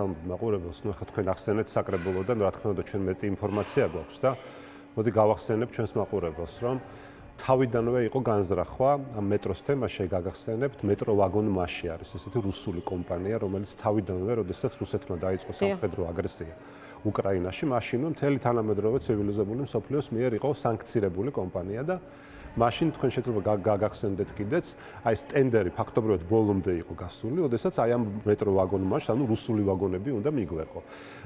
მაყურებელს, ნუ ახლა თქვენ ახსენეთ საკრებულოდან, რა თქმა უნდა, ჩვენ მეტი ინფორმაცია გვაქვს და მოდი გავახსენებ ჩვენს მაყურებელს, რომ თავიდანვე იყო განზრახვა ამ მეტროს თემაში, გაგახსენებთ, მეტრო ვაგონ მასში არის ესეთი რუსული კომპანია, რომელიც თავიდანვე, როდესაც რუსეთმა დაიწყო სამხედრო აგრესია უკრაინაში, მაშინვე მთელი თანამედროვე ცივილიზებული მსოფლიოს მიერ იყო სანქცირებული კომპანია და მაშინ თქვენ შეიძლება გაგახსენდეთ კიდეც, აი ეს ტენდერი ფაქტობრივად ბოლომდე იყო გასული, ოდესაც აი ამ მეტრო ვაგონმაშ, ანუ რუსული ვაგონები უნდა მიგვეყო.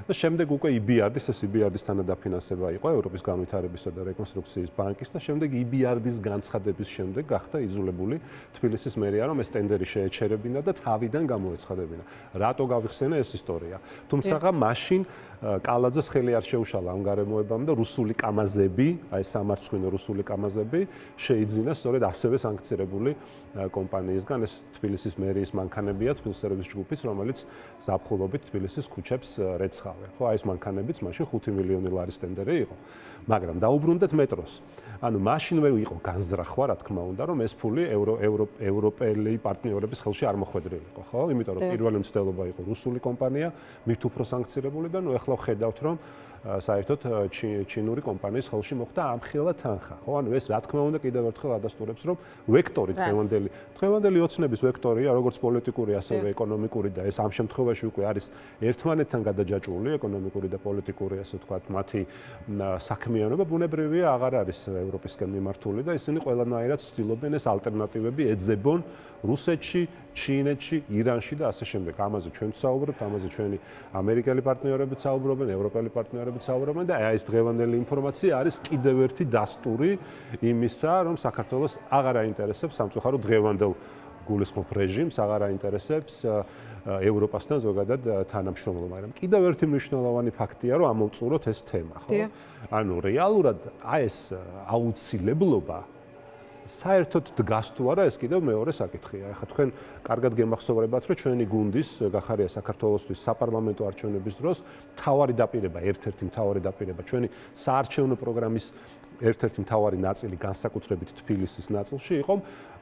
და შემდეგ უკვე EBRD-ის თანადაფინანსება იყო ევროპის განვითარებისა და რეკონსტრუქციის ბანკის და შემდეგ EBRD-ის განცხადების შემდეგ გახდა იძულებული თბილისის მერია, რომ ეს ტენდერი შეეჩერებინა და თავიდან გამოეცხადებინა. რატო გავიხსენე ეს ისტორია? თუმცა მაშინ კალაძეს ხელი არ შეუშალა ამ გარემოებამ და რუსული კამაზები, აი სამარცხვინო რუსული კამაზები შეიძინა სწორედ ასევე სანქცირებული კომპანიისგან, ეს თბილისის მერიის მანქანებია, თბილისის ჯგუფის, რომელიც ზაფხულობით თბილისის ქუჩებს რეცხავენ. ხო, აი ეს მანქანებიც მაშინ 5 მილიონი ლარის ტენდერი იყო. მაგრამ დაუბრუნდეთ მეტროს. ანუ მაშინვე იყო განზრახვა, რა თქმა უნდა, რომ ეს ფული ევროპელი პარტნიორების ხელში არ მოხვედრილიყო, ხო? იმიტომ რომ პირველი მცდელობა იყო რუსული კომპანია, მით უფრო სანქცირებული და ნუ ეხლა ვხედავთ, რომ საერთოდ ჩინური კომპანიის ხელში მოხდა ამხელა თანხა, ხო? ანუ ეს რა თქმა უნდა კიდევ ერთხელ ადასტურებს, რომ ვექტორი დღევანდელი ოცნების ვექტორია, როგორც პოლიტიკური, ასევე ეკონომიკური და ეს ამ შემთხვევაში უკვე არის ერთმანეთთან გადაჯაჭვული ეკონომიკური და პოლიტიკური, ასე ვთქვათ, მათი საქმიანობა ბუნებრივია აღარ არის ევროპისკენ მიმართული და ისინი ყველანაირად ცდილობენ ეს ალტერნატივები ეძებონ რუსეთში, ჩინეთში, ირანში და ასე შემდეგ. ამაზე ჩვენ ვსაუბრობთ, ამაზე ჩვენი ამერიკელი პარტნიორებიც საუბრობენ, ევროპელი პარტნიორებიც საუბრობენ და ეს დღევანდელი ინფორმაცია არის კიდევ ერთი დასტური იმისა, რომ საქართველოს აღარ აინტერესებს სამწუხაროდ დღევანდელ გულისხმობ რეჟიმს, აღარ აინტერესებს ევროპასთან ზოგადად თანამშრომლობა. მაგრამ კიდევ ერთი მნიშვნელოვანი ფაქტია, რომ ამოვწუროთ ეს თემა, ხო? ანუ რეალურად აი ეს აუცილებლობა საერთოდ დგას თუ არა, ეს კიდევ მეორე საკითხია. ახლა თქვენ კარგად გემახსოვრებათ, რომ ჩვენი გუნდის გახარია საქართველოსთვის საპარლამენტო არჩევნების დროს მთავარი დაპირება, ერთ-ერთი მთავარი დაპირება ჩვენი საარჩევნო პროგრამის ერთ-ერთი მთავარი ნაწილი განსაკუთრებით თბილისის ნაწილში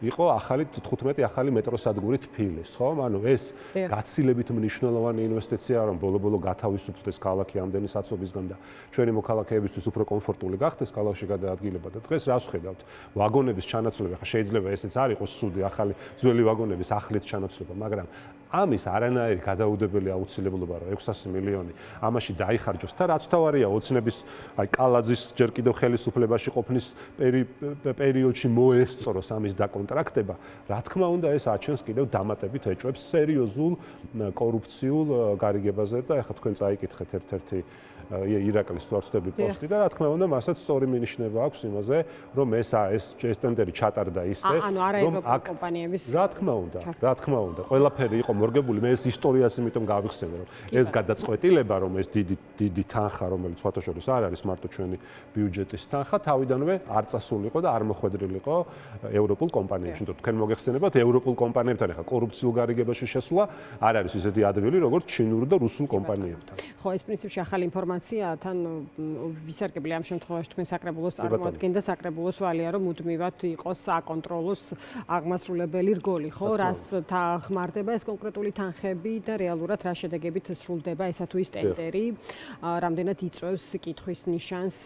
იყო ახალი 15 ახალი მეტროსადგური თბილის, ხო? ანუ ეს გაცილებით მნიშვნელოვანი ინვესტიცია, რომ ბოლო-ბოლო გათავისუფლდეს ეს ქალაქი ამდენი საცობისგან და ჩვენი მოქალაქეებისთვის უფრო კომფორტული გახდეს ქალაქში გადაადგილება და დღეს რას ვხედავთ? ვაგონების ჩანაცვლება, ხა შეიძლება ესეც არ იყოს სუდი, ახალი ძველი ვაგონების ახლით ჩანაცვლება, მაგრამ ამის არანაირი გადაუდებელი აუცილებლობა, რომ 600 მილიონი ამაში დაიხარჯოს და რაც თავარია ოცნების აი კალაძის ჯერ კიდევ ხელისუფლებაში ყოფნის პერიოდში მოესწროს ამის დაკონტრაქტება, რა თქმა უნდა ეს აჩენს კიდევ დამატებით ეჭვებს სერიოზულ კორუფციულ გარიგებაზე და ახლა თქვენ წაიკითხეთ ერთ-ერთი ირაკლის თვალსწრაფი პოსტი და რა თქმა უნდა მასაც სწორი მინიშნება აქვს იმაზე, რომ ეს ტენდერი ჩატარდა ისე, რომ აქ კომპანიების რა თქმა უნდა, ყველაფერი იყო მორგებული, მე ეს ისტორიას იმიტომ გავიხსენე, რომ ეს გადაწყვეტილება, რომ ეს დიდი თანხა, რომელიც სხვათაშორის არ არის მარტო ჩვენი ბიუჯეტის თანხა, თავიდანვე არ წასულიყო და არ მოხვედრილიყო ევროპულ კომპანიებში. თუმცა თქვენ მოგეხსენებათ, ევროპულ კომპანიებთან ახლა კორუფციულ გარიგებაში შესვლა არ არის ისეთი ადვილი, როგორც ჩინურ და რუსულ კომპანიებთან. ხო, ეს პრინციპში ახალი ინფორმაცია თან ვისარგებლე ამ შემთხვევაში თქვენ საკრებულოს წარმოადგენდა საკრებულოს ვალია, რომ მუდმივად იყოს საკონტროლოს აღმასრულებელი რგოლი, ხო? რას თახმარდება ეს კონკრეტული თანხები და რეალურად რა შედეგებით სრულდება ესა თუ ის ტენდერი, რამდენად იწვევს კითხვის ნიშანს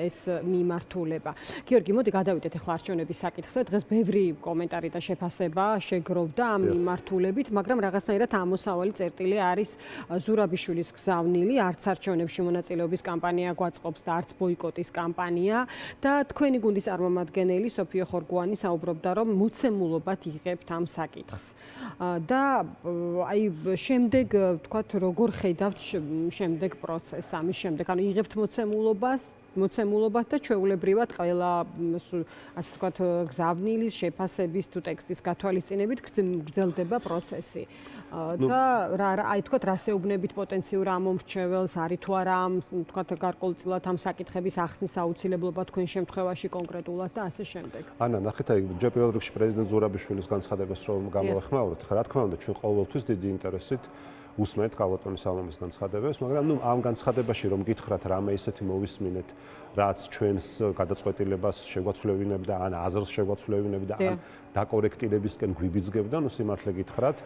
ეს მიმართულება. გიორგი, მოდი გადავიდეთ ახლა არჩევნების საკითხზე. დღეს ბევრი კომენტარი და შეფასება შეგროვდა ამ მიმართულებით, მაგრამ რაღაცნაირად ამოსავალი წერტილი არის ზურაბიშვილის გზავნილი, არც არჩევნებში მონაწილეობის კამპანია გვაწყობს და არც ბოიკოტის კამპანია და თქვენი გუნდის წარმომადგენელი სოფიო ხორგუანი საუბრობდა, რომ მოცემულობად იღებთ ამ საკითხს. და აი შემდეგ თქვათ როგორ ხედავთ შემდეგ პროცესს ამის შემდეგ, ანუ იღებთ მოცემულობად და ჩვეულებრივად ყველა ასე ვთქვათ გზავნილის შეფასების თუ ტექსტის გათვალისწინებით გრძელდება პროცესი. და აი თქვათ რასეუბნებით პოტენციურ ამომრჩეველს არის თუ არა ამ თქვათ გარკვეულწილად ამ საკითხების ახსნის აუცილებლობა თქვენ შემთხვევაში კონკრეტულად და ასე შემდეგ. ანა, ნახეთ აი ჯერ პირველ რიგში პრეზიდენტ ზურაბიშვილის განცხადებას რომ გამოვეხმაუროთ, ხა რა თქმა უნდა ჩვენ ყოველთვის დიდი ინტერესით უსმენთ ქალბატონი სალომის განცხადებებს, მაგრამ ნუ ამ განცხადებაში რომ გითხრათ რამე ისეთი მოვისმინეთ, რაც ჩვენს გადაწყვეტილებას შეგვაცვლევინებდა, ან აზრს შეგვაცვლევინებდა, ან დაკორექტირებისკენ გვიბიძგებდა, ნუ სიმართლე გითხრათ,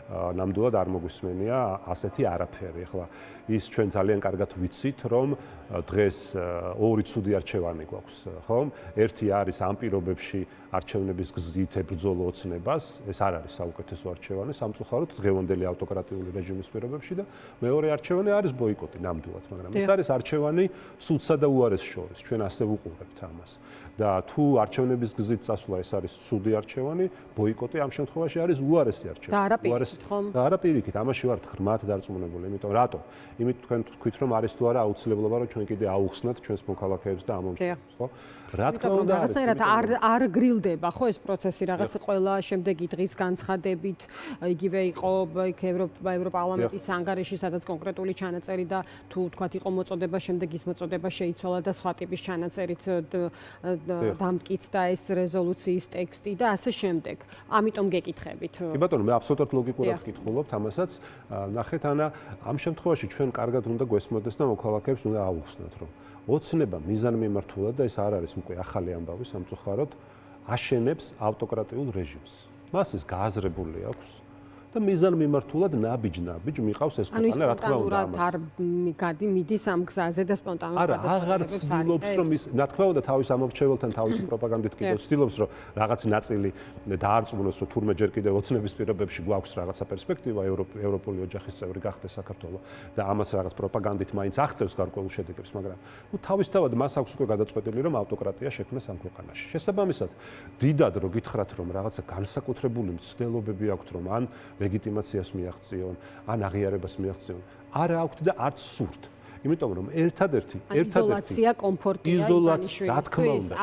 ნამდვილად არ მოგვისმენია ასეთი არაფერი. ახლა ის ჩვენ ძალიან კარგად ვიცით, რომ დღეს ორი ცუდი არჩევანი გვაქვს, ხო? ერთი არის ამ პირობებში არჩევნების გზით ებრძოლო ოცნებას, ეს არ არის საუკეთესო არჩევანი, სამწუხაროდ დღევანდელი ავტოკრატიული რეჟიმის პირობებში და მეორე არჩევანი არის ბოიკოტი ნამდვილად, მაგრამ ეს არის არჩევანი სულსა და უარეს შორის, ჩვენ ასე ვუყურებთ ამას. და თუ არჩევნების გზით წასვლა ეს არის ცუდი არჩევანი, ბოიკოტი ამ შემთხვევაში არის უარესი არჩევანი. და არა პირიქით, ხომ? და არა პირიქით, ამაში ვართ ღრმად დარწმუნებული, იმიტომ რატომ? იმიტომ თქვენ თქვით რომ არის თუ არა აუცილებლობა რომ ჩვენ კიდე აუხსნათ ჩვენს მოქალაქეებს და ამომრჩევლებს, ხო? რა თქმა უნდა, რაღაცნაირად არ გრილდება ხო ეს პროცესი რაღაც ყველა შემდეგი დღის განცხადებით, იგივე იყო იქ ევროპარლამენტის ანგარიში, სადაც კონკრეტული ჩანაწერი და თუ თქვათ იყო მოწოდება, შემდეგ ის მოწოდება შეიცვალა და სხვა ტიპის ჩანაწერით დამტკიცდა ეს რეზოლუციის ტექსტი და ასე შემდეგ. ამიტომ გეკითხებით. კი ბატონო, მე აბსოლუტურად ლოგიკურად ვკითხულობთ ამასაც. ნახეთ, ანა, ამ შემთხვევაში ჩვენ კარგად უნდა გვესმოდეს და მოქალაქეებს უნდა აუხსნათ, რომ ოცნება მიზანმიმართულად და ეს არ არის უკვე ახალი ამბავი სამწუხაროდ აშენებს ავტოკრატიულ რეჟიმს. მას ეს გააზრებული აქვს და მიზანმიმართულად ნაბიჯ მიყავს ეს ქვეყანა, რა თქმა უნდა. არ მიდის ამ გზაზე და სპონტანურად აღარ ცდილობს რომ ის, რა თქმა უნდა, თავის ამორჩეველთან თავისი პროპაგანდით კიდევ ცდილობს რომ რაღაც ნაწილი დაარწმუნოს რომ თურმე ჯერ კიდევ ოცნების პირობებში გვაქვს რაღაცა პერსპექტივა ევროპული ოჯახის წევრი გახდეს საქართველო და ამას რაღაც პროპაგანდით მაინც აღწევს გარკვეულ შედეგებს, მაგრამ ნუ თავისთავად მას აქვს უკვე გადაწყვეტილი რომ ავტოკრატია შექმნეს ამ ქვეყანაში. შესაბამისად, დიდად რო გითხრათ რომ რაღაცა განსაკუთრებული მცდელობები აქვთ რომ ან ლეგიტიმაციას მიაღწიონ, ან აღიარებას მიაღწიონ. არა აქვთ და არც სურთ. იმიტომ რომ ერთადერთი იზოლაცია, კომფორტია,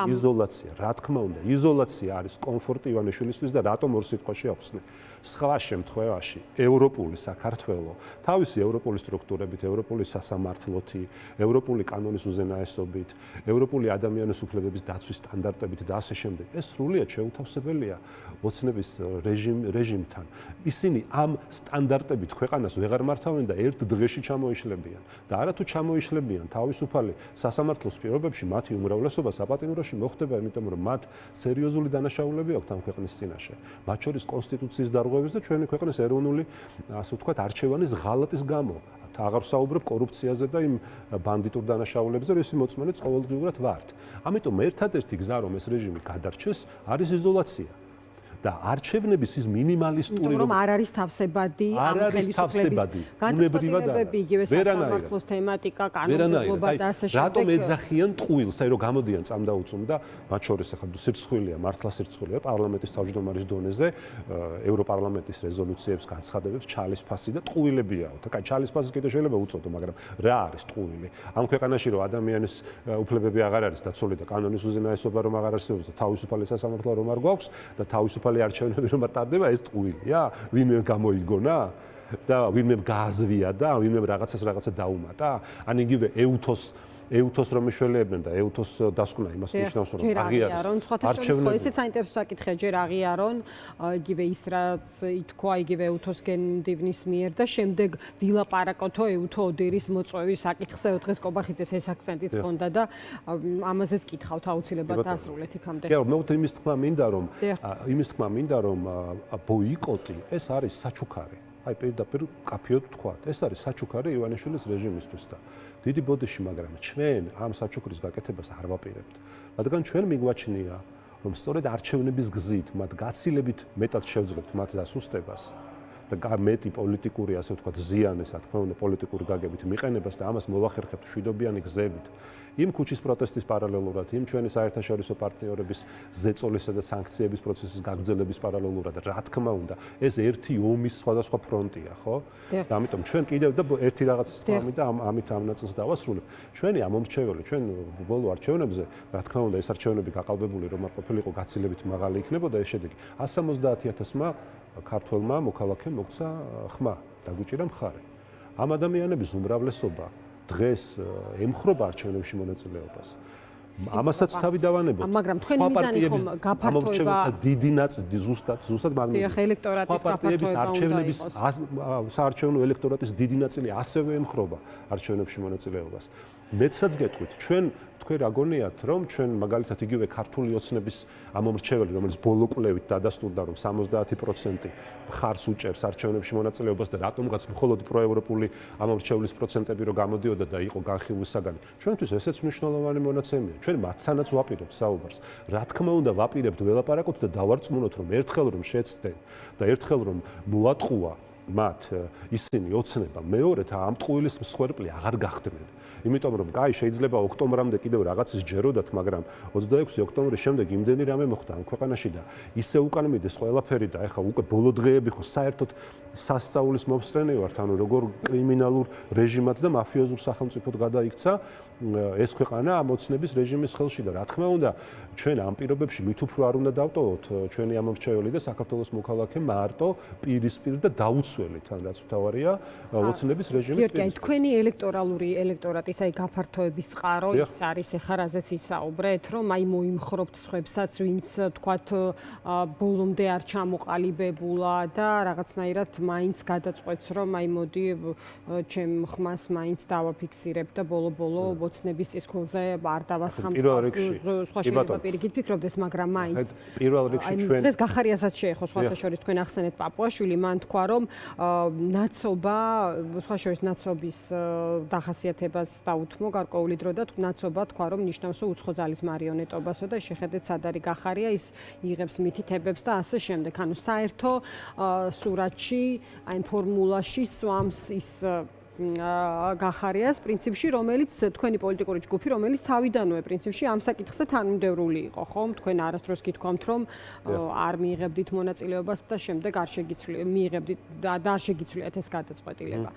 იზოლაცია, რა თქმა უნდა, იზოლაცია არის კომფორტი ივანიშვილისთვის და რატომ ორ სიტყვაში ახსნე. სხვა შემთხვევაში ევროპული საქართველო თავისი ევროპული სტრუქტურებით, ევროპული სასამართლოთი, ევროპული კანონის უზენაესობით, ევროპული ადამიანის უფლებების დაცვის სტანდარტებით და ასე შემდეგ. ეს სრულიად შეუთავსებელია ოცნების რეჟიმთან. ისინი ამ სტანდარტებით ქვეყანას ვეღარ მართავენ და ერთ დღეში ჩამოიშლებიან. და არათუ ჩამოიშლებიან თავისუფალი სასამართლოს პირობებში, მათი უმრავლესობა საპატიმროში მოხდება, იმიტომ რომ მათ სერიოზული დანაშაულები აქვთ ამ ქვეყნის წინაშე. მათ შორის კონსტიტუციის დარღვევის და ჩვენი ქვეყნის ეროვნული, ასე ვთქვათ, არჩევანის ღალატის გამო. აღარ ვსაუბრობ კორუფციაზე და იმ ბანდიტურ დანაშაულებზე, რომ ისინი მოწმენე ყოველდღიურად ვართ. ამიტომ ერთადერთი გზა, რომ ეს რეჟიმი გადარჩეს, არის იზოლაცია. და არჩევნების ის მინიმალისტური რომ არ არის თავსებადი ამ ხელისუფლების განცხადებები, იგივე სასამართლოს თემატიკა, კანონმდებლობა და ასე შემდეგ. რატომ ეძახიან ტყუილს, აი რომ გამოდიან წამდაუწუმ და მათ შორის ახლა სირცხვილია, მართლა სირცხვილია პარლამენტის თავმჯდომარის დონეზე, ევროპარლამენტის რეზოლუციებს, განცხადებებს ჩალის ფასი და ტყუილებიაო. და კაი, ჩალის ფასი კიდე შეიძლება უწოდო, მაგრამ რა არის ტყუილი? ამ ქვეყანაში რომ ადამიანის უფლებები აღარ არის დაცული და კანონის უზენაესობა რომ აღარ არსებობს და თავისუფალი სასამართლო რომ არ გვაქვს და თავისუფალი არჩევნები რომ არ ტარდება, ეს ტყუილია? ვინმე გამოიგონა და ვინმე გააზვია და ვინმე რაღაცა დაუმატა? ან იგივე ეუთოს რომ მიშველებდნენ და ეუთოს დასკვნა იმას ნიშნავს რომ აღიარეს არჩევნები. ესეც საინტერესო საკითხია, ჯერ აღიარონ, იგივე ის რაც ითქვა იგივე ეუთოს გენდივნის მიერ და შემდეგ ვილაპარაკოთო ეუთო ოდერის მოწვევის საკითხზე დღეს კობახიძეს ეს აქცენტიც ჰქონდა და ამაზეც კითხავთ აუცილებლად დასრულეთ იქამდე. კი, მე იმის თქმა მინდა რომ ბოიკოტი ეს არის საჩუქარი. აი პირდაპირ კაფეოდ ვთქვათ, ეს არის საჩუქარი ივანიშვილის რეჟიმისთვის და დიდი ბოდიში, მაგრამ ჩვენ ამ საჩუქრის გაკეთებას არ ვაპირებთ. რადგან ჩვენ მიგვაჩნია, რომ სწორედ არჩევნების გზით მათ გაცილებით მეტად შევძლებთ მათ დასუსტებას და მეტი პოლიტიკური, ასე ვთქვათ, ზიანეს, რა თქმა უნდა, პოლიტიკური გაგებით მიყენებას და ამას მოვახერხებთ მშვიდობიანი გზებით. იმ ქუჩის პროტესტის პარალელურად, იმ ჩვენი საერთაშორისო პარტნიორების ზეწოლისა და სანქციების პროცესის გაგრძელების პარალელურად, რა თქმა უნდა, ეს ერთი ომის სხვადასხვა ფრონტია, ხო? და ამიტომ ჩვენ კიდევ და ერთი რაღაცის თქმა მინდა ამით ამ ნაწილს დავასრულებ. ჩვენი ამომრჩეველი, ჩვენ ბოლო არჩევნებზე, რა თქმა უნდა, ეს არჩევნები გაყალბებული რომ არ ყოფილიყო გაცილებით მაღალი იქნებოდა ეს შედეგი. 170,000-მა ქართველმა მოქალაქემ მოგცა ხმა, დაგვიჭირა მხარე. ამ ადამიანების უმრავლესობა დღეს ემხრობა არჩევნებში მონაწილეობას. ამასაც თავი დავანებოთ. მაგრამ თქვენი მიზანი ხომ გაფართოება დიდი ნაწილი ზუსტად მაგნიტური. ხო, ელექტორატის გაფართოება არჩევნების საარჩევნო ელექტორატის დიდი ნაწილი ასევე ემხრობა არჩევნებში მონაწილეობას. მეცაც გეტყვით, ჩვენ თქვენ რა გონიათ, რომ ჩვენ მაგალითად იგივე ქართული ოცნების ამომრჩეველი, რომელიც ბოლო კვლევით დადასტურდა, რომ 70% ხარს უჭერს არჩევნებში მონაწილეობას და რატომღაც მხოლოდ პროევროპული ამომრჩევლის პროცენტები რო გამოდიოდა და იყო განხილვის საგანი. ჩვენთვის ესეც მნიშვნელოვანი მონაცემია. ჩვენ მათთანაც ვაპირებთ საუბარს. რა თქმა უნდა, ვაპირებთ ველაპარაკოთ და დავარწმუნოთ, რომ ერთხელ რომ შეცდნენ და ერთხელ რომ მოატყუა მათ ისინი ოცნება, მეორედ ამ ტყუილის მსხვერპლი აღარ გახდნენ. იმიტომ რომ კაი შეიძლება ოქტომბრამდე კიდევ რაღაცის ჯეროდათ, მაგრამ 26 ოქტომბრის შემდეგ იმდენი რამე მოხდა ამ ქვეყანაში და ისე უკან მიდეს ყველაფერი და ეხლა უკვე ბოლო დღეები ხო საერთოდ სასწაულის მომსწრენი ვართ, ანუ როგორ კრიმინალურ რეჟიმად და მაფიოზურ სახელმწიფოდ გადაიქცა ეს ქვეყანა ამ ოცნების რეჟიმის ხელში და რა თქმა უნდა ჩვენ ამ პირობებში მით უფრო არ უნდა დავტოვოთ ჩვენი ამომრჩეველი და საქართველოს მოქალაქე მარტო პირისპირ და დაუცველი თან რაც მთავარია ოცნების რეჟიმის პირისპირ. თქვენი ელექტორატის აი გაფართოების წყარო ის არის ახლა რაზეც ისაუბრეთ, რომ აი მოიმხრობთ სხვებსაც, ვინც თქვათ ბოლომდე არ ჩამოყალიბებულა და რაღაცნაირად მაინც გადაწყვეტს, რომ აი მოდი ჩემ ხმას მაინც დავაფიქსირებ და ბოლო-ბოლო ოცნების წისქვილზე არ დავასხამწევ. სხვა შეიძლება პირიქით ფიქრობდეს, მაგრამ მაინც პირველ რიგში ჩვენ დღეს გახარიასაც შეეხო სხვათა შორის თქვენ ახსენეთ პაპუაშვილი, მან თქვა, რომ ნაცობა, სხვა შორის ნაცობის დახასიათებას დაუთმო გარკვეული დრო და ნაცობა თქვა, რომ ნიშნავს უცხო ძალის მარიონეტობასო და შეხედეთ სად არის გახარია, ის იღებს მითითებებს და ასე შემდეგ. ანუ საერთო სურათში, აი ფორმულაში სვამს ის გახარიას პრინციპში, რომელიც თქვენი პოლიტიკური ჯგუფი, რომელიც თავიდანვე პრინციპში ამ საკითხზე თანმიმდევრული იყო, ხომ? თქვენ არასდროს გითქვამთ, რომ არ მიიღებდით მონაწილეობას და შემდეგ არ მიიღებდით და არ შეგიცვლიათ ეს გადაწყვეტილება.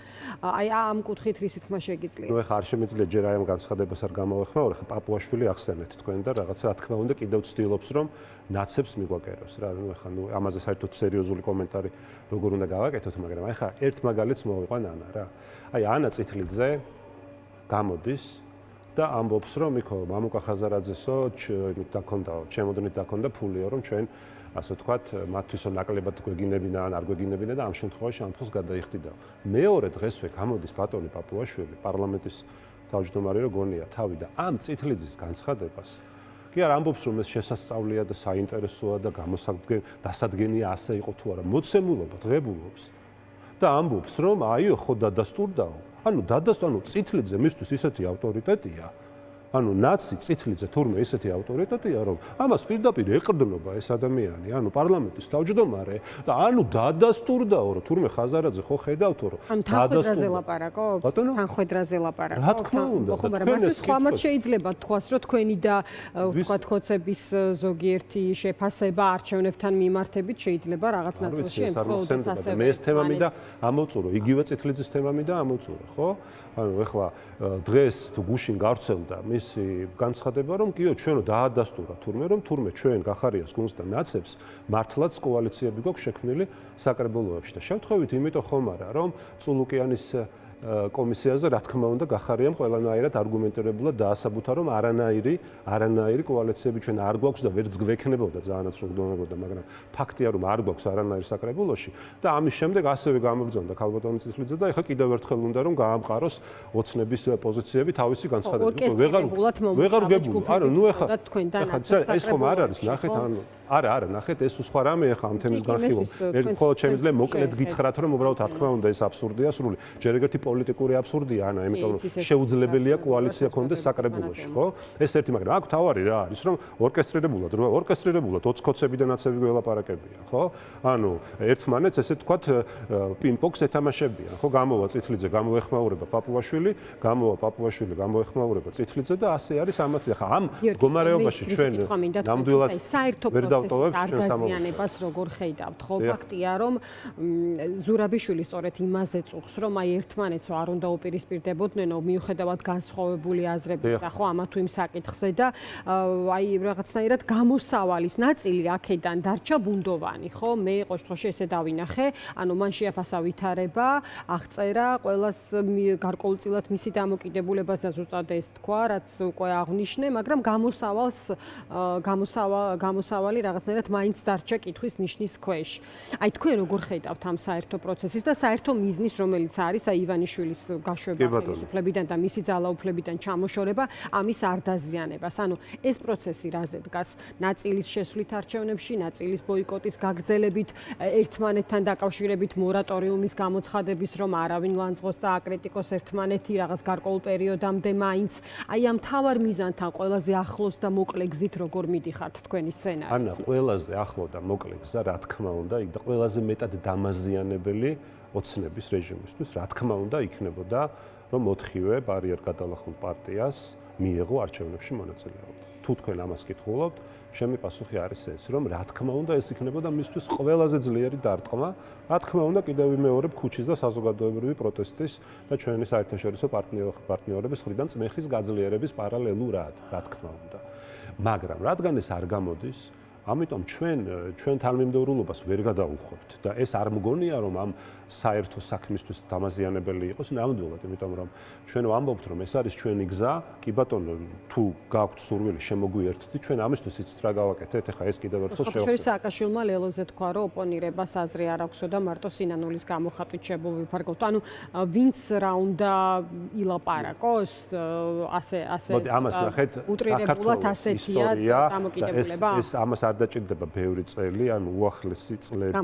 აი ამ კუთხით რისი თქმა შეგიძლიათ? ნუ ეხლა არ შემიძლია ჯერ აი ამ განცხადებას არ გამოვეხმაურე, ხა პაპუაშვილი ახსენეთ თქვენ და რაღაც რა თქმა უნდა კიდევ ცდილობს, რომ ნაცებს მიგვაკეროს რა. ნუ ეხლა ნუ ამაზე საერთოდ სერიოზული კომენტარი როგორ უნდა გავაკეთოთ, მაგრამ აი ხა ერთ მაგალითს მოვიყვან ანა რა. აი ანა წითლიძე გამოდის და ამბობს რომ იქო მამუკა ხაზარაძესო იმით დაქონდაო, ჩემოდნით დაქონდა ფულიო რომ ჩვენ ასე ვთქვათ მათთვისო ნაკლებად გვეგინებინა ან არ გვეგინებინა და ამ შემთხვევაში ამ ფულს გადაიხდიდა. მეორე დღესვე გამოდის ბატონი პაპუაშვილი პარლამენტის თავმჯდომარე რო გონია თავი და ამ წითლიძის განცხადებას კი არ ამბობს რომ ეს შესასწავლია და საინტერესოა და დასადგენია ასე იყო თუ არა, მოცემულობა დღებულობს. და ამბობს რომ აიო ხო დადასტურდაო. ანუ წითლიძე მისთვის ისეთი ავტორიტეტია. ანუ ნაცი წითლიძე თურმე ისეთი ავტორიტეტია რომ ამას პირდაპირ ეყრდნობა ეს ადამიანი, ანუ პარლამენტის თავმჯდომარე და ანუ დადასტურდაო რომ თურმე ხაზარაძე ხო ხედავთო რომ დადასტურდა ლაპარაკობ? თანხwebdriver-ზე ლაპარაკობ? რა თქმა უნდა. ხო, მაგრამ ასე სხვამაც შეიძლება თქვას რომ თქვენი და ვთქვათ ხოცების ზოგიერთი შეფასება არჩევნებთან მიმართებით შეიძლება რაღაც ნაწილში ემთხვეოდეს ასევე. მე ეს თემა მინდა ამოვწურო, იგივე წითლიძის თემა მინდა ამოვწურო, ხო? ანუ ეხლა დღეს თუ გუშინ გავრცელდა მისი განცხადება რომ კიო ჩვენო დაადასტურა თურმე ჩვენ გახარიას გუნდს და ნაცებს მართლაც კოალიციები გვაქვს შექმნილი საკრებულოებში და შემთხვევით იმიტომ ხომ არა რომ წულუკიანის კომისიაზე რა თქმა უნდა გახარიამ ყველანაირად არგუმენტირებულად დაასაბუთა რომ არანაირი კოალიციები ჩვენ არ გვაქვს და ვერც გვექნებოდა ძალიანაც რომ გვდომებოდა მაგრამ ფაქტია რომ არ გვაქვს არანაირი საკრებულოში და ამის შემდეგ ასევე გამოგზავნდა ქალბატონი წითლიძე და ეხლა კიდევ ერთხელ უნდა რომ გაამყაროს ოცნების პოზიციები თავისი განცხადებებით ვეღარ გებულ არა ნუ ეხლა ეს ხომ არ არის ნახეთ ანუ არა ნახეთ ეს სხვა რამე ეხლა ამ თემის განხილვა მხოლოდ შემიძლია მოკლედ გითხრათ რომ უბრალოდ რა თქმა უნდა ეს აბსურდია სრული ჯერ ერთი პოლიტიკური აბსურდია ანა იმიტომ რომ შეუძლებელია კოალიცია კონდეს საკრებულოში ხო ეს ერთი მაგრამ აქ თავარი რა არის რომ ორკესტრირებულად 20 კოცები და ნაცები გველაპარაკებია ხო ანუ ერთმანეთს ესე თქვათ პინგ-პონგს ეთამაშებიან ხო გამოვა წითლიძე გამოეხმაურება პაპუაშვილი გამოეხმაურება წითლიძე და ასე არის ამათი ხა ამ მდგომარეობაში ჩვენ ნამდვილად საერთო პროცესის არგაზიანებას როგორ ხედავთ ხო ფაქტია რომ ზურაბიშვილი სწორედ იმაზე წუხს რომ აი ერთმანეთს არ უნდა უპირისპირდებოდნენ მიუხედავად განსხვავებული აზრებისა ხო ამა თუ იმ საკითხზე და აი რაღაცნაირად გამოსავალის ნაწილი აქედან დარჩა ბუნდოვანი ხო მე ყოველ შემთხვევაში ესე დავინახე ანუ მან შეაფასა ვითარება აღწერა ყველას გარკვეულწილად მისი დამოკიდებულებაზე ზუსტად ეს თქვა რაც უკვე აღნიშნე მაგრამ გამოსავალი რაღაცნაირად მაინც დარჩა კითხვის ნიშნის ქვეშ. აი თქვენ როგორ ხედავთ ამ საერთო პროცესის და საერთო მიზნის, რომელიც არის აი ივანიშვილის გაშვება ხელისუფლებიდან და მისი ძალაუფლებიდან ჩამოშორება, ამის არ დაზიანებას. ანუ ეს პროცესი რაზე დგას? ნაწილის შესვლით არჩევნებში, ნაწილის ბოიკოტის გაგრძელებით, ერთმანეთთან დაკავშირებით მორატორიუმის გამოცხადების, რომ არავინ ლანძღოს და აკრიტიკოს ერთმანეთი რაღაც გარკვეულ პერიოდამდე მაინც. აი ამ თავარ მიზანთან ყველაზე ახლოს და მოკლე გზით როგორ მიდიხართ თქვენი სცენარი? ანა, ყველაზე ახლო და მოკლე გზა, რა თქმა უნდა, და ყველაზე მეტად დამაზიანებელი ოცნების რეჟიმისთვის, რა თქმა უნდა, იქნებოდა, რომ 4-ვე ბარიერ გადალახულ პარტიას მიეღო არჩევნებში მონაწილეობა. თუ თქვენ ამას კითხულობთ, ჩემი პასუხი არის ეს, რომ რა თქმა უნდა, ეს იქნებოდა მისთვის ყველაზე ძლიერი დარტყმა. რა თქმა უნდა, კიდევ ვიმეორებ ქუჩის და საზოგადოებრივი პროტესტის და ჩვენი საერთაშორისო პარტნიორების მხრიდან წმეხის გაძლიერების პარალელურად, რა თქმა უნდა. მაგრამ რადგან ეს არ გამოდის, ამიტომ ჩვენ თანმიმდევრულობას ვერ გადავუხვებთ და ეს არ მგონია, რომ ამ საერთო საქმისთვის დამაზიანებელი იყოს, ნამდვილად, იმიტომ რომ ჩვენ ვამბობთ, რომ ეს არის ჩვენი გზა, კი ბატონო, თუ გაქვთ სურვილი შემოგვიერთდით, ჩვენ ამისთვის იცით რა გავაკეთეთ, ეხლა ეს კიდევ ერთხელ შევხსენებთ. სააკაშვილმა ლელოზე თქვა, რომ ოპონირებას აზრი არ აქვსო და მარტო სინანულის გამოხატვით შევიფარგლოთ. ანუ ვინც რა უნდა ილაპარაკოს, ასე მოდი ამას ნახეთ, უტრირებულად ასეთია დამოკიდებულება. ეს ამას არ დაჭირდება ბევრი წელი, ანუ უახლესი წლები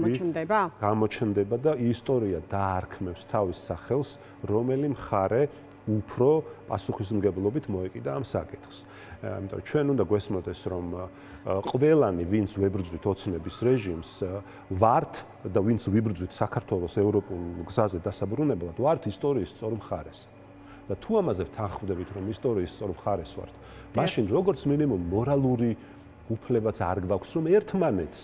გამოჩნდება და ისტორია დაარქმევს თავის სახელს, რომელი მხარე უფრო პასუხისმგებლობით მოეკიდა ამ საკითხს. ამიტომ ჩვენ უნდა გვესმოდეს, რომ ყველანი, ვინც ვებრძვით ოცნების რეჟიმს, ვართ და ვინც ვიბრძვით საქართველოს ევროპულ გზაზე დასაბრუნებლად, ვართ ისტორიის სწორ მხარეს. და თუ ამაზე ვთანხმდებით, რომ ისტორიის სწორ მხარეს ვართ, მაშინ როგორც მინიმუმ მორალური უფლებაც არ გვაქვს, რომ ერთმანეთს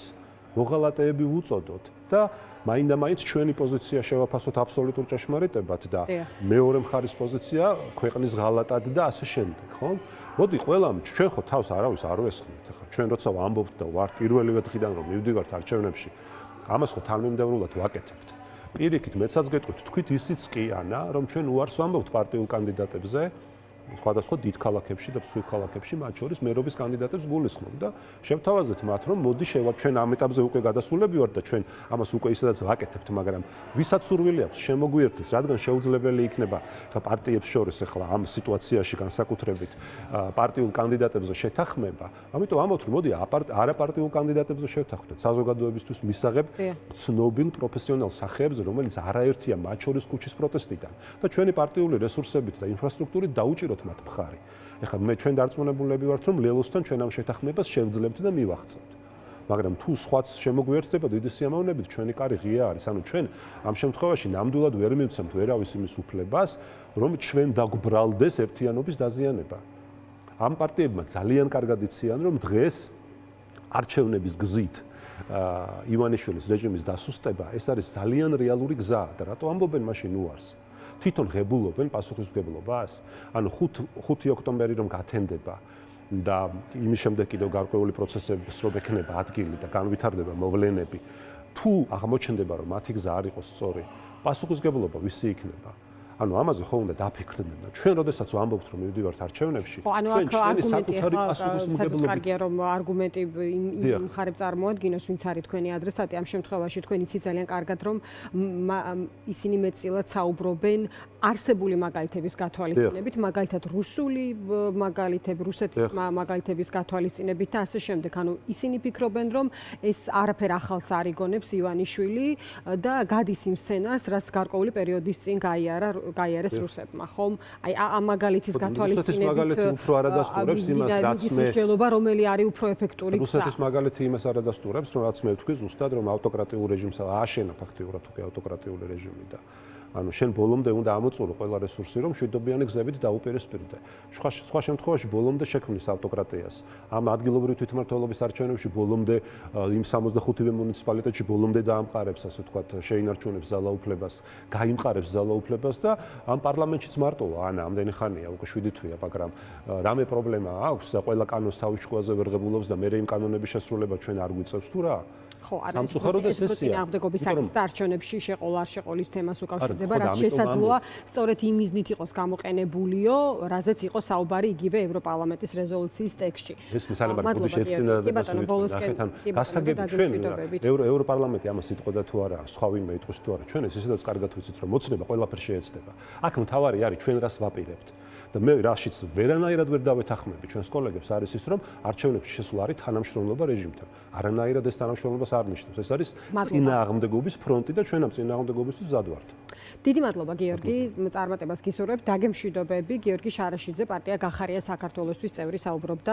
მოღალატეები ვუწოდოთ და მაინდა-მაინც ჩვენი პოზიცია შევაფასოთ აბსოლუტურ ჭეშმარიტებად და მეორე მხარის პოზიცია ქვეყნის ღალატად და ასე შემდეგ, ხო? მოდი ყველამ ჩვენ ხო თავს არავის არ ვესხმით, ახლა ჩვენ როცა ვამბობთ და ვართ პირველივე დღიდან რომ მივდივართ არჩევნებში, ამას ხო თანმიმდევრულად ვაკეთებთ. პირიქით მეცაც გეტყვით, თქვით ისიც კი ანა, რომ ჩვენ უარს ვამბობთ პარტიულ კანდიდატებზე, სხვადასხვა დიდ ქალაქებში და მსხვილ ქალაქებში, მათ შორის მერობის კანდიდატებს გულისხმობ და შევთავაზეთ მათ, რომ მოდი ჩვენ ამ ეტაპზე უკვე გადასულები ვართ და ჩვენ ამას უკვე ისედაც ვაკეთებთ, მაგრამ ვისაც სურვილი აქვს შემოგვიერთდეს, რადგან შეუძლებელი იქნება პარტიებს შორის ახლა ამ სიტუაციაში განსაკუთრებით პარტიულ კანდიდატებზე შეთანხმება, ამიტომ ამბობთ, რომ მოდი არაპარტიულ კანდიდატებზე შევთანხმდეთ საზოგადოებისთვის მისაღებ ცნობილ პროფესიონალ სახეებზე, რომელიც არაერთია მათ შორის ქუჩის პროტესტიდან და ჩვენი პარტიული რესურსებით და ინფრასტრუქტურით დაუჭიროთ მათ მხარი. ეხლა ჩვენ დარწმუნებულები ვართ, რომ ლელოსთან ჩვენ ამ შეთანხმებას შევძლებთ და მივახცევთ. მაგრამ თუ სხვაც შემოგვიერთდება დიდი სიამოვნებით, ჩვენი კარი ღია არის. ანუ ჩვენ ამ შემთხვევაში ნამდვილად ვერ მივცემთ ვერავის იმის უფლებას, რომ ჩვენ დაგვბრალდეს ერთიანობის დაზიანება. ამ პარტიებმა ძალიან კარგად იციან, რომ დღეს არჩევნების გზით ივანიშვილის რეჟიმის დასუსტება ეს არის ძალიან რეალური გზა და რატო ამბობენ მაშინ უარს? თვითონ ღებულობენ პასუხისმგებლობას. ანუ 5 ოქტომბერი რომ გათენდება და იმის შემდეგ კიდევ გარკვეული პროცესების რომ ექნება ადგილი და განვითარდება მოვლენები, თუ აღმოჩნდება რომ მათი გზა არ იყოს სწორი, პასუხისმგებლობა ვისი იქნება? ანუ ამაზე ხო უნდა დაფიქრდნენ და ჩვენ როდესაც ვამბობთ რომ მივდივართ არჩევნებში, ჩვენ ჩვენი საკუთარი პასუხისმგებლობით. კარგია რომ არგუმენტი იმ მხარებ წარმოადგინოს, ვინც არის თქვენი ადრესატი. ამ შემთხვევაში თქვენ იცით ძალიან კარგად რომ ისინი მეტწილად საუბრობენ არსებული მაგალითების გათვალისწინებით, მაგალითად რუსული მაგალითები, რუსეთის მაგალითების გათვალისწინებით და ასე შემდეგ. ანუ ისინი ფიქრობენ რომ ეს არაფერ ახალს არ იგონებს ივანიშვილი და გადის იმ სცენარს, რაც გარკვეული პერიოდის წინ გაიარეს რუსებმა, ხომ? აი ამ მაგალითის გათვალისწინებით მაგალითი უფრო არადასტურებს იმას, რაც მე მსჯელობა, რომელი არის უფრო ეფექტური გზა. რუსეთის მაგალითი იმას არადასტურებს, რომ რაც მე ვთქვი ზუსტად, რომ ავტოკრატიულ რეჟიმს ააშენა ფაქტიურად უკვე ავტოკრატიული რეჟიმი და ანუ შენ ბოლომდე უნდა ამოწურო ყველა რესურსი, რომ მშვიდობიანი გზებით დაუპირისპირდე. სხვა შემთხვევაში ბოლომდე შექმნის ავტოკრატიას. ამ ადგილობრივი თვითმმართველობის არჩევნებში ბოლომდე იმ 65-ვე მუნიციპალიტეტში ბოლომდე დაამყარებს, ასე ვთქვათ, შეინარჩუნებს ძალაუფლებას, გაიმყარებს ძალაუფლებას და ამ პარლამენტშიც მარტოა, ანა, ამდენი ხანია, უკვე 7 თვეა, მაგრამ რამე პრობლემა აქვს და ყველა კანონს თავის ჭკუაზე ვერ ღებულობს და მე იმ კანონების შესრულება ჩვენ არ გვიწევს თუ რა? ხო, არა, სამწუხაროდ ეს ესეა. წინააღმდეგობის აქტს და არჩევნებში შეყოლა არ შეყოლის თემას უკავშირდება, ხო, და რაც ამიტომ შესაძლოა სწორედ იმ მიზნით იყოს გამოყენებულიო, რაზეც იყო საუბარი იგივე ევროპარლამენტის რეზოლუციის ტექსტში. ეს მისალება გუდი შეეცინადებას ვიტყვი. გასაგები ჩვენ ევროპარლამენტი ამას იტყოდა თუ არა, სხვა ვინმე იტყვის თუ არა, ჩვენ ეს ისედაც კარგად ვიცით, რომ მოცნება ყველაფერს შეეცდება. აქ მთავარი არის ჩვენ რას ვაპირებთ. და მე რაშიც ვერანაირად ვერ დავეთანხმები ჩვენს კოლეგებს არის ის, რომ არჩევნებში შესვლა არის თანამშრომლობა რეჟიმთან. არანაირად ეს თანამშრომლობას არ ნიშნავს. ეს არის წინააღმდეგობის ფრონტი და ჩვენ ამ წინააღმდეგობისთვის მზად ვართ. დიდი მადლობა გიორგი, წარმატებას გისურვებთ. დაგემშვიდობები, გიორგი შარაშიძე, პარტია გახარია საქართველოსთვის წევრი საუბრობდა.